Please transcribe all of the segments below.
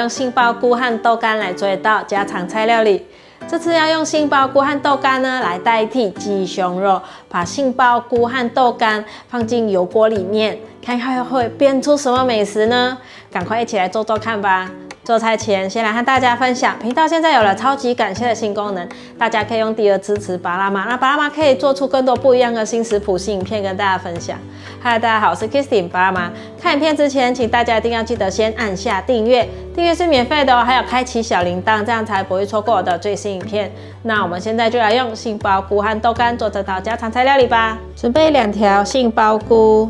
用杏鲍菇和豆干来做一道家常菜料理。这次要用杏鲍菇和豆干呢来代替鸡胸肉，把杏鲍菇和豆干放进油锅里面，看看会变出什么美食呢？赶快一起来做做看吧！做菜前，先来和大家分享，频道现在有了超级感谢的新功能，大家可以用第二支持巴拉妈，那巴拉妈可以做出更多不一样的新食谱、新影片跟大家分享。嗨，大家好，我是 Kristin 巴拉妈。看影片之前，请大家一定要记得先按下订阅，订阅是免费的哦，还有开启小铃铛，这样才不会错过我的最新影片。那我们现在就来用杏鲍菇和豆干做这道家常菜料理吧。准备2条杏鲍菇，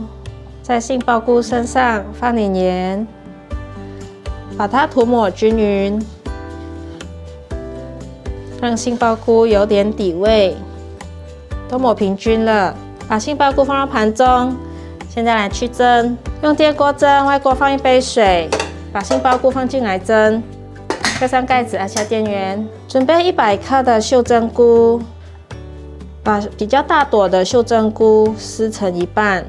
在杏鲍菇身上放点盐。把它涂抹均匀，让杏鲍菇有点底味，都抹平均了。把杏鲍菇放到盘中，现在来去蒸。用电锅蒸，外锅放1杯水，把杏鲍菇放进来蒸，盖上盖子，按下电源。准备100克的秀珍菇，把比较大朵的秀珍菇撕成一半。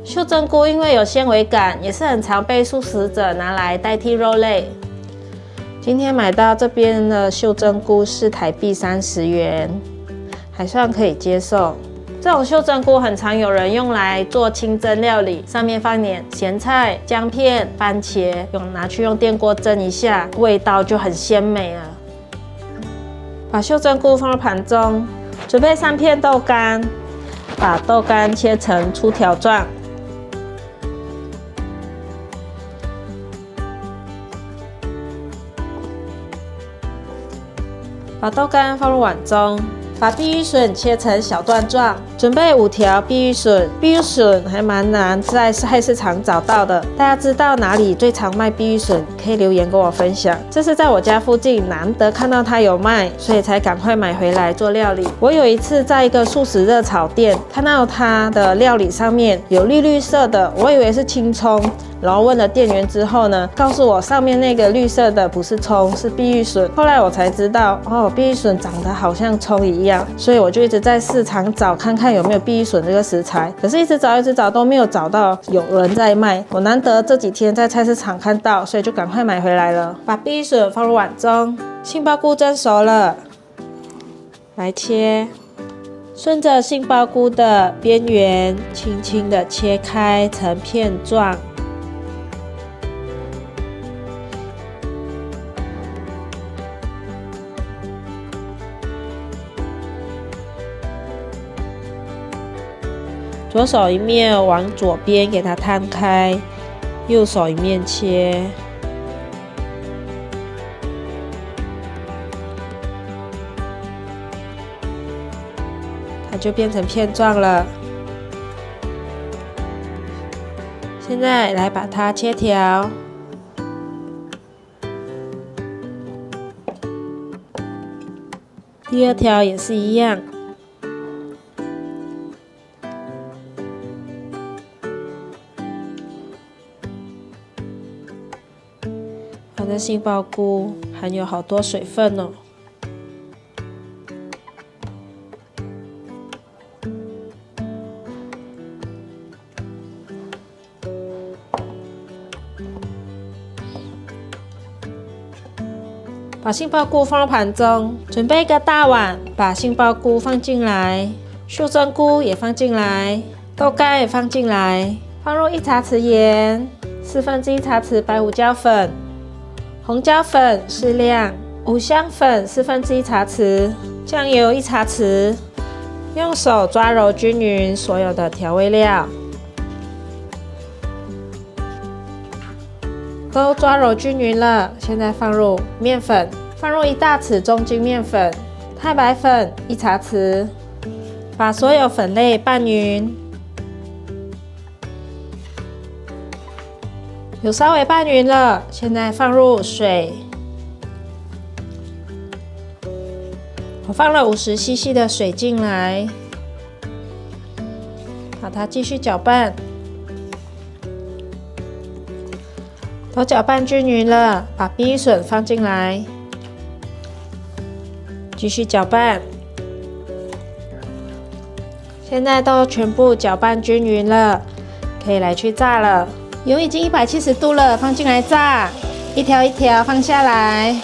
秀珍菇因为有纤维感，也是很常被素食者拿来代替肉类。今天买到这边的秀珍菇是台币30元，还算可以接受。这种秀珍菇很常有人用来做清蒸料理，上面放点咸菜、姜片、番茄，拿去用电锅蒸一下，味道就很鲜美了。把秀珍菇放到盘中，准备3片豆干，把豆干切成粗条状。把豆干放入碗中，把碧玉笋切成小段状。准备5条碧玉笋，碧玉笋还蛮难在菜市场找到的。大家知道哪里最常卖碧玉笋，可以留言跟我分享。这是在我家附近难得看到它有卖，所以才赶快买回来做料理。我有一次在一个素食热炒店看到它的料理上面有绿绿色的，我以为是青葱。然后问了店员之后呢，告诉我上面那个绿色的不是葱，是碧玉笋。后来我才知道，哦，碧玉笋长得好像葱一样，所以我就一直在市场找看看有没有碧玉笋这个食材。可是一直找都没有找到有人在卖。我难得这几天在菜市场看到，所以就赶快买回来了。把碧玉笋放入碗中，杏鲍菇蒸熟了，来切。顺着杏鲍菇的边缘，轻轻的切开成片状。左手一面往左边给它摊开，右手一面切。它就变成片状了。现在来把它切条。第2条也是一样。这杏鲍菇含有好多水分哦。把杏鲍菇放到盘中，准备一个大碗，把杏鲍菇放进来，秀珍菇也放进来，豆干也放进来，放入1茶匙盐，1/4茶匙白胡椒粉。红椒粉适量，五香粉1/4茶匙，酱油1茶匙，用手抓揉均匀所有的调味料，都抓揉均匀了。现在放入面粉，放入1大匙中筋面粉，太白粉1茶匙，把所有粉类拌匀。有稍微拌匀了，现在放入水。我放了50cc 的水进来，把它继续搅拌。都搅拌均匀了，把碧玉笋放进来，继续搅拌。现在都全部搅拌均匀了，可以来去炸了。油已经170度了，放进来炸。一条一条放下来，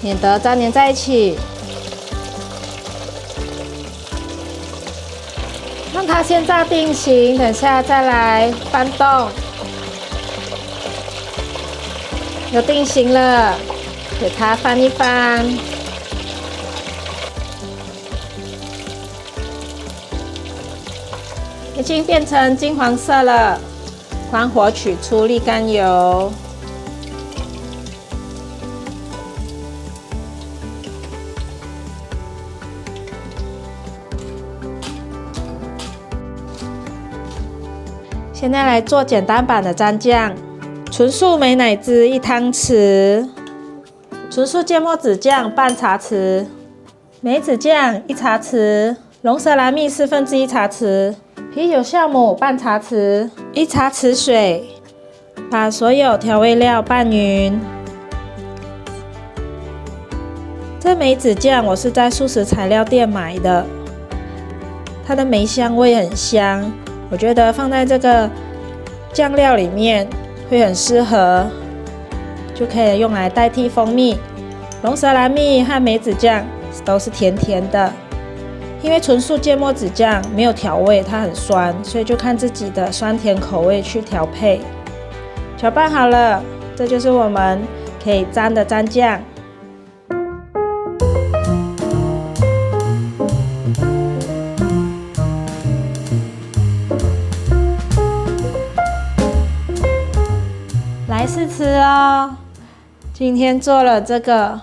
免得粘连在一起。让它先炸定型，等下再来翻动。有定型了，给它翻一翻。已经变成金黄色了，关火取出沥干油。现在来做简单版的蘸酱，纯素美乃滋1汤匙，纯素芥末子酱半茶匙，梅子酱1茶匙，龙舌兰蜜1/4茶匙，啤酒酵母半茶匙，1茶匙水，把所有调味料拌匀。这梅子酱我是在素食材料店买的，它的梅香味很香。我觉得放在这个酱料里面会很适合，就可以用来代替蜂蜜。龙舌兰蜜和梅子酱都是甜甜的，因为纯素芥末子酱没有调味，它很酸，所以就看自己的酸甜口味去调配。搅拌好了，这就是我们可以沾的蘸酱。来试吃哦！今天做了这个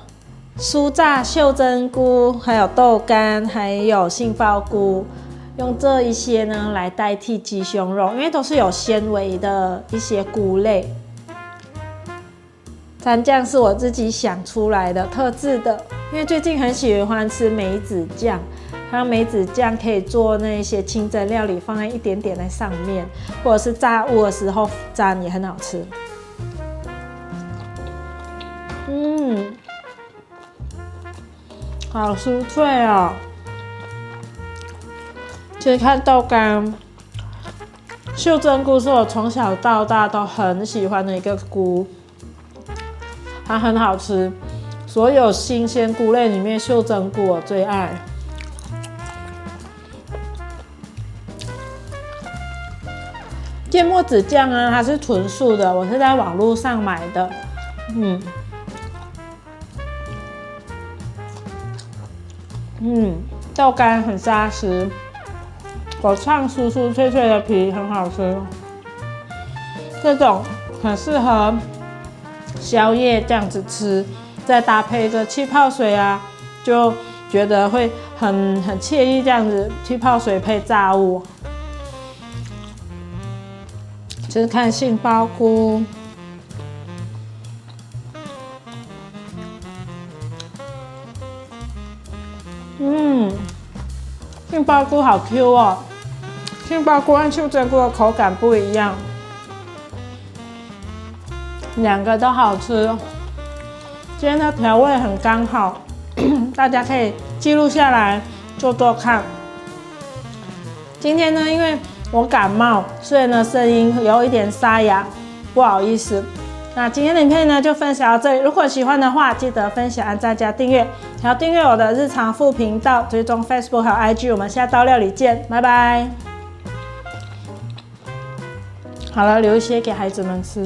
酥炸袖珍菇，还有豆干，还有杏鲍菇，用这一些呢来代替鸡胸肉，因为都是有纤维的一些菇类。蘸酱是我自己想出来的，特制的，因为最近很喜欢吃梅子酱，还有梅子酱可以做那些清蒸料理，放在一点点在上面，或者是炸物的时候蘸也很好吃。好酥脆哦！其实看豆干，袖珍菇是我从小到大都很喜欢的一个菇，它很好吃。所有新鲜菇类里面，袖珍菇我最爱。芥末子酱啊，它是纯素的，我是在网络上买的。豆干很扎实，果酱酥酥脆脆的皮很好吃。这种很适合宵夜这样子吃，再搭配一个气泡水啊，就觉得会很惬意。这样子气泡水配炸物，就是看杏鲍菇。杏鲍菇好 Q 哦，杏鲍菇和袖珍菇的口感不一样，两个都好吃。今天的调味很刚好，大家可以记录下来做做看。今天呢，因为我感冒，所以呢声音有一点沙哑，不好意思。那今天的影片呢就分享到这里，如果喜欢的话，记得分享、按赞加订阅，还要订阅我的日常副频道，追踪 Facebook 还有 IG。我们下道料理见，拜拜。好了，留一些给孩子们吃。